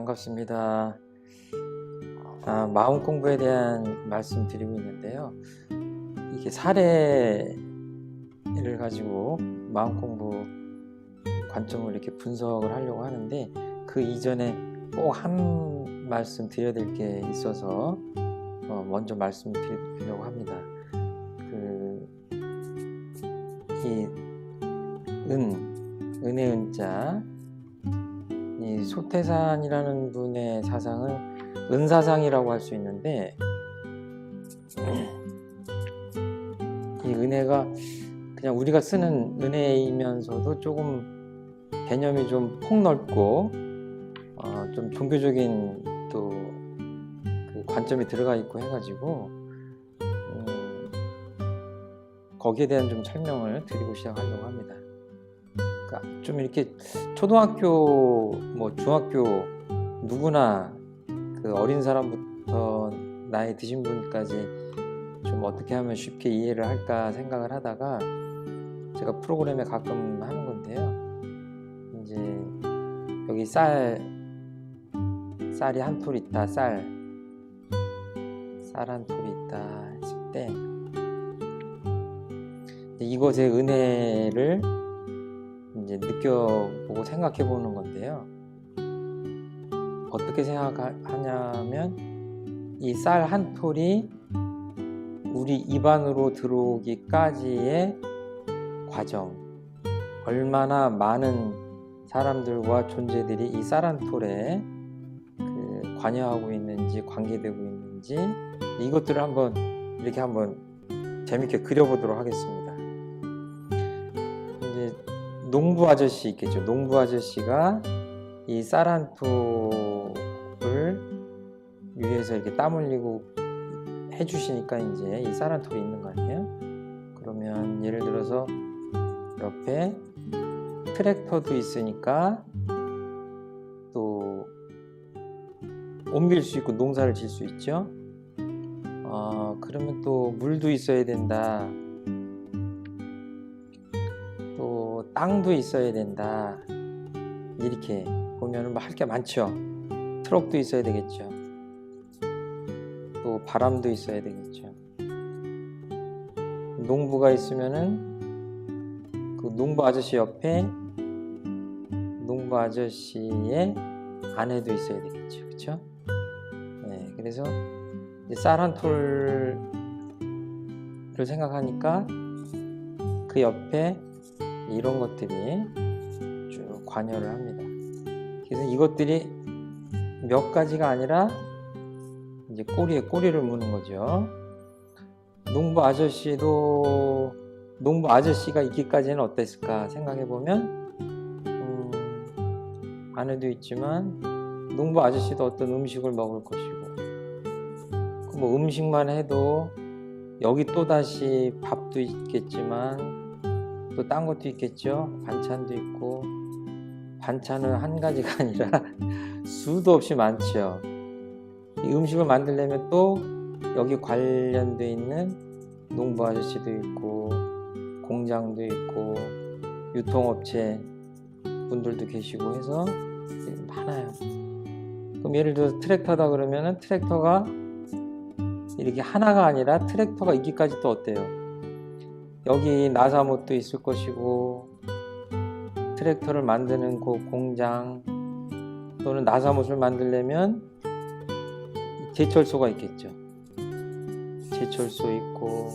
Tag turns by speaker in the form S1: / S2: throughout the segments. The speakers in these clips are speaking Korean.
S1: 반갑습니다. 마음 공부에 대한 말씀 드리고 있는데요. 이게 사례를 가지고 마음 공부 관점을 이렇게 분석을 하려고 하는데, 그 이전에 꼭 한 말씀 드려야 될 게 있어서 먼저 말씀드리려고 합니다. 이 은의 은자, 이 소태산이라는 분의 사상은 은사상이라고 할 수 있는데, 이 은혜가 그냥 우리가 쓰는 은혜이면서도 조금 개념이 좀 폭넓고 좀 종교적인 또 그 관점이 들어가 있고 해가지고 거기에 대한 좀 설명을 드리고 시작하려고 합니다. 그러니까 좀 이렇게 초등학교, 중학교 누구나 그 어린 사람부터 나이 드신 분까지 좀 어떻게 하면 쉽게 이해를 할까 생각을 하다가 제가 프로그램에 가끔 하는 건데요. 이제 여기 쌀이 한 톨 있다, 쌀 한 톨이 있다 했을 때 이것의 은혜를 이제 느껴보고 생각해 보는 건데요. 어떻게 생각하냐면, 이 쌀 한 톨이 우리 입 안으로 들어오기까지의 과정, 얼마나 많은 사람들과 존재들이 이 쌀 한 톨에 관여하고 있는지, 관계되고 있는지, 이것들을 한번 재밌게 그려보도록 하겠습니다. 이제 농부 아저씨 있겠죠. 농부 아저씨가 이 쌀 한 톨을 위해서 이렇게 땀 흘리고 해주시니까 이제 이 쌀 한 톨이 있는 거 아니에요? 그러면 예를 들어서 옆에 트랙터도 있으니까 또 옮길 수 있고 농사를 질 수 있죠. 그러면 또 물도 있어야 된다. 또 땅도 있어야 된다. 이렇게 보면 할 게 많죠. 트럭도 있어야 되겠죠. 또 바람도 있어야 되겠죠. 농부가 있으면은 그 농부 아저씨 옆에 농부 아저씨의 아내도 있어야 되겠죠. 그렇죠? 네, 그래서 쌀 한 톨을 생각하니까 그 옆에 이런 것들이 쭉 관여를 합니다. 그래서 이것들이 몇 가지가 아니라 이제 꼬리에 꼬리를 무는 거죠. 농부 아저씨가 있기까지는 어땠을까 생각해 보면 아내도 있지만 농부 아저씨도 어떤 음식을 먹을 것이고, 음식만 해도 여기 또 다시 밥도 있겠지만 또 딴 것도 있겠죠. 반찬도 있고, 반찬은 한 가지가 아니라 수도 없이 많죠. 이 음식을 만들려면 또 여기 관련돼 있는 농부 아저씨도 있고, 공장도 있고, 유통업체 분들도 계시고 해서 많아요. 그럼 예를 들어서 트랙터다 그러면은 트랙터가 이렇게 하나가 아니라 트랙터가 있기까지 또 어때요? 여기 나사못도 있을 것이고, 트랙터를 만드는 그 공장 또는 나사못을 만들려면 제철소가 있겠죠. 제철소 있고,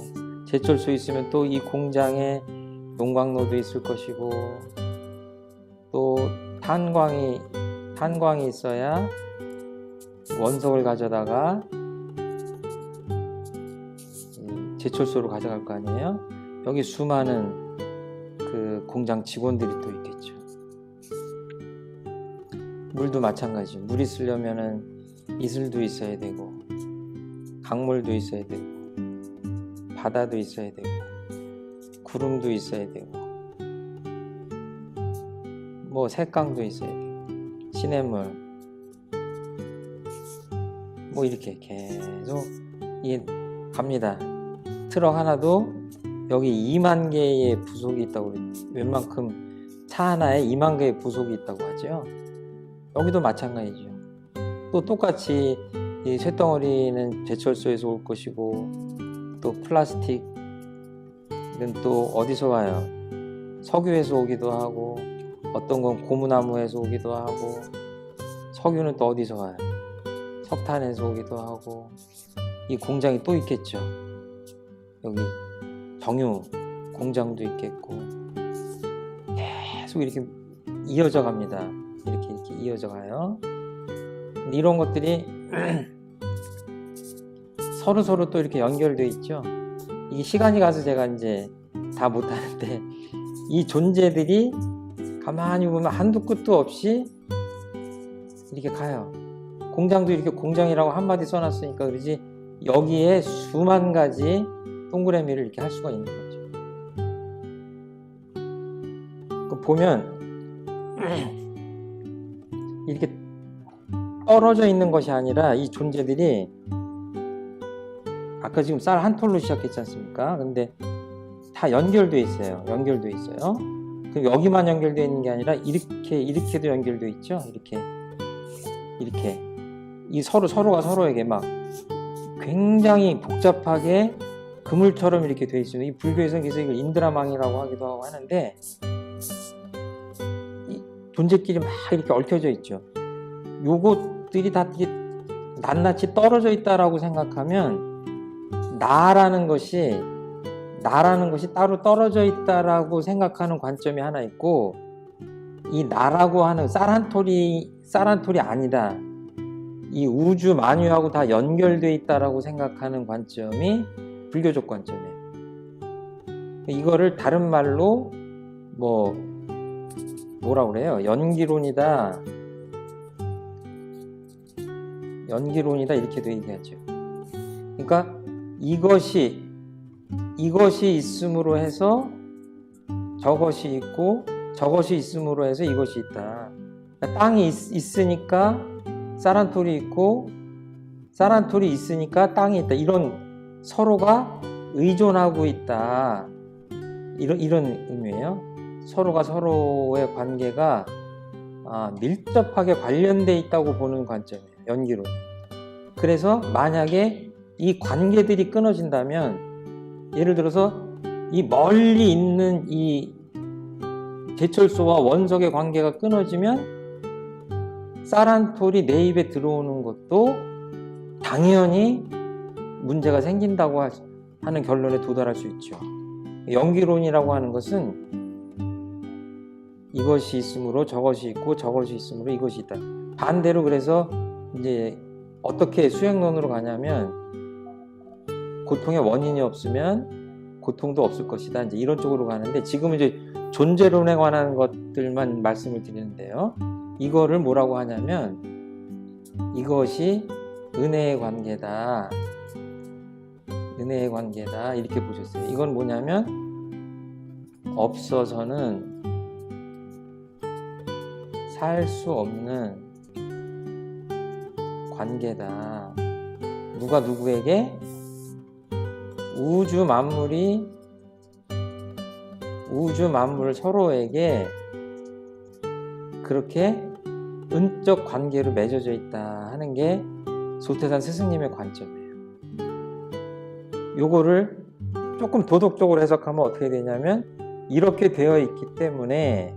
S1: 제철소 있으면 또 이 공장에 용광로도 있을 것이고, 또 탄광이 있어야 원석을 가져다가 제철소로 가져갈 거 아니에요? 여기 수많은 그 공장 직원들이 또 있겠죠. 물도 마찬가지. 물 있으려면은 이슬도 있어야 되고, 강물도 있어야 되고, 바다도 있어야 되고, 구름도 있어야 되고, 색강도 있어야 되고, 시냇물, 이렇게 계속 이게 갑니다. 트럭 하나도 여기 2만 개의 부속이 있다고, 웬만큼 차 하나에 2만 개의 부속이 있다고 하죠. 여기도 마찬가지죠. 또 똑같이 이 쇳덩어리는 제철소에서 올 것이고, 또 플라스틱은 또 어디서 와요? 석유에서 오기도 하고, 어떤 건 고무나무에서 오기도 하고, 석유는 또 어디서 와요? 석탄에서 오기도 하고. 이 공장이 또 있겠죠. 여기 정유 공장도 있겠고, 계속 이렇게 이어져 갑니다. 이렇게 이어져 가요. 근데 이런 것들이 서로 또 이렇게 연결되어 있죠. 이게 시간이 가서 제가 이제 다 못하는데, 이 존재들이 가만히 보면 한도 끝도 없이 이렇게 가요. 공장도 이렇게 공장이라고 한마디 써놨으니까 그러지, 여기에 수만 가지 동그라미를 이렇게 할 수가 있는 거죠. 보면 이렇게 떨어져 있는 것이 아니라 이 존재들이, 아까 지금 쌀 한 톨로 시작했지 않습니까? 근데 다 연결되어 있어요. 연결되어 있어요. 그럼 여기만 연결되어 있는 게 아니라 이렇게도 연결되어 있죠. 이렇게 이 서로가 서로에게 막 굉장히 복잡하게 그물처럼 이렇게 되어 있어요. 이 불교에서는 그래서 이걸 인드라망이라고 하기도 하고 하는데, 이 존재끼리 막 이렇게 얽혀져 있죠. 요것들이 다 이게 낱낱이 떨어져 있다라고 생각하면, 나라는 것이 따로 떨어져 있다라고 생각하는 관점이 하나 있고, 이 나라고 하는 쌀 한 톨이 아니다, 이 우주 만유하고 다 연결되어 있다라고 생각하는 관점이 불교적 관점이에요. 이거를 다른 말로 뭐라 그래요? 연기론이다 이렇게도 얘기하죠. 그러니까 이것이 있음으로 해서 저것이 있고, 저것이 있음으로 해서 이것이 있다. 그러니까 땅이 있으니까 쌀 한 톨이 있고, 쌀 한 톨이 있으니까 땅이 있다. 이런 서로가 의존하고 있다. 이런 의미예요. 서로가 서로의 관계가 밀접하게 관련돼 있다고 보는 관점이에요. 연기론. 그래서 만약에 이 관계들이 끊어진다면, 예를 들어서 이 멀리 있는 이 제철소와 원석의 관계가 끊어지면 쌀 한 톨이 내 입에 들어오는 것도 당연히 문제가 생긴다고 하는 결론에 도달할 수 있죠. 연기론이라고 하는 것은 이것이 있으므로 저것이 있고, 저것이 있으므로 이것이 있다. 반대로 그래서 이제 어떻게 수행론으로 가냐면, 고통의 원인이 없으면 고통도 없을 것이다, 이제 이런 쪽으로 가는데, 지금은 이제 존재론에 관한 것들만 말씀을 드리는데요. 이거를 뭐라고 하냐면, 이것이 은혜의 관계다, 이렇게 보셨어요. 이건 뭐냐면, 없어서는 살 수 없는 관계다. 누가 누구에게? 우주 만물 서로에게 그렇게 은적 관계로 맺어져 있다 하는 게 소태산 스승님의 관점이에요. 요거를 조금 도덕적으로 해석하면 어떻게 되냐면, 이렇게 되어 있기 때문에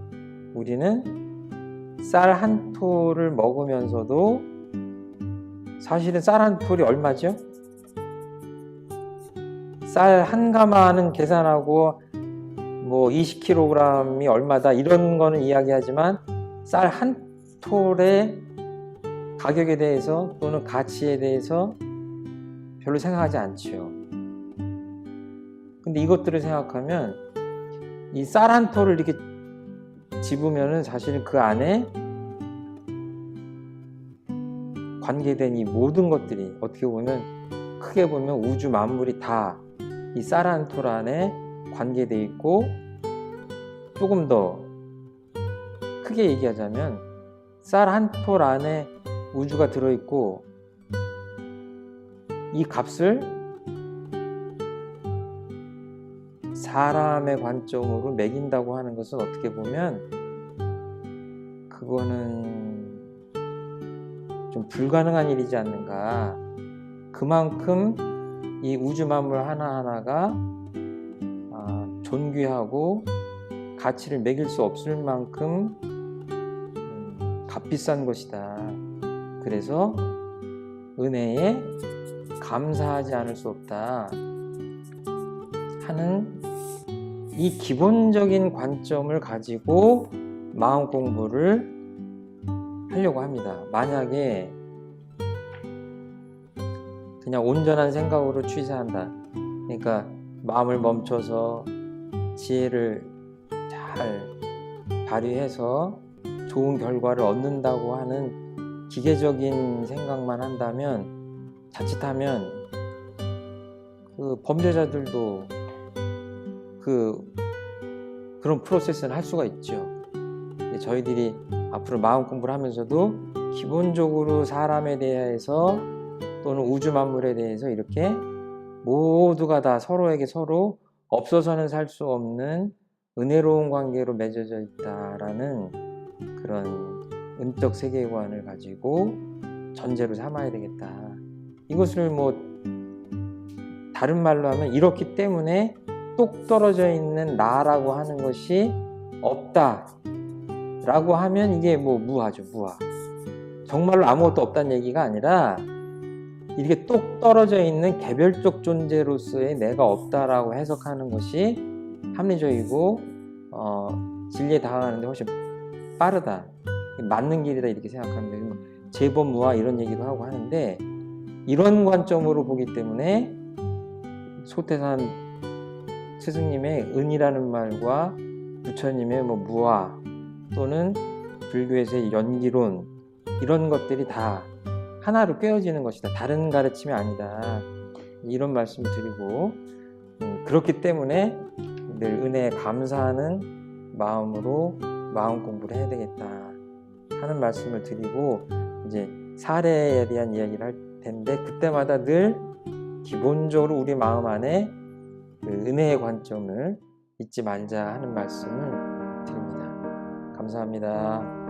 S1: 우리는 쌀 한 톨을 먹으면서도, 사실은 쌀 한 톨이 얼마죠? 쌀 한 가마는 계산하고 20kg이 얼마다 이런 거는 이야기하지만, 쌀 한 톨의 가격에 대해서 또는 가치에 대해서 별로 생각하지 않죠. 근데 이것들을 생각하면, 이 쌀 한 톨을 이렇게 집으면은 사실 그 안에 관계된 이 모든 것들이 어떻게 보면, 크게 보면 우주 만물이 다 이 쌀 한 톨 안에 관계되어 있고, 조금 더 크게 얘기하자면 쌀 한 톨 안에 우주가 들어있고, 이 값을 사람의 관점으로 매긴다고 하는 것은 어떻게 보면 그거는 좀 이거는 불가능한 일이지 않는가. 그만큼 이 우주 만물 하나하나가 존귀하고 가치를 매길 수 없을 만큼 값비싼 것이다. 그래서 은혜에 감사하지 않을 수 없다 하는 이 기본적인 관점을 가지고 마음 공부를 하려고 합니다. 만약에 그냥 온전한 생각으로 취사한다. 그러니까 마음을 멈춰서 지혜를 잘 발휘해서 좋은 결과를 얻는다고 하는 기계적인 생각만 한다면 자칫하면 그 범죄자들도 그런 프로세스를 할 수가 있죠. 저희들이 앞으로 마음 공부를 하면서도 기본적으로 사람에 대해서 또는 우주 만물에 대해서 이렇게 모두가 다 서로에게 서로 없어서는 살 수 없는 은혜로운 관계로 맺어져 있다라는 그런 은적 세계관을 가지고 전제로 삼아야 되겠다. 이것을 뭐 다른 말로 하면 이렇기 때문에 똑 떨어져 있는 나라고 하는 것이 없다 라고 하면 이게 뭐 무하죠. 무하. 정말로 아무것도 없다는 얘기가 아니라 이렇게 똑 떨어져 있는 개별적 존재로서의 내가 없다라고 해석하는 것이 합리적이고 진리에 다가가는데 훨씬 빠르다. 맞는 길이다 이렇게 생각합니다. 재범무화 이런 얘기도 하고 하는데 이런 관점으로 보기 때문에 소태산 스승님의 은이라는 말과 부처님의 뭐 무화 또는 불교에서의 연기론 이런 것들이 다 하나로 꿰어지는 것이다. 다른 가르침이 아니다. 이런 말씀을 드리고 그렇기 때문에 늘 은혜에 감사하는 마음으로 마음 공부를 해야 되겠다 하는 말씀을 드리고 이제 사례에 대한 이야기를 할 텐데 그때마다 늘 기본적으로 우리 마음 안에 그 은혜의 관점을 잊지 말자 하는 말씀을 드립니다. 감사합니다.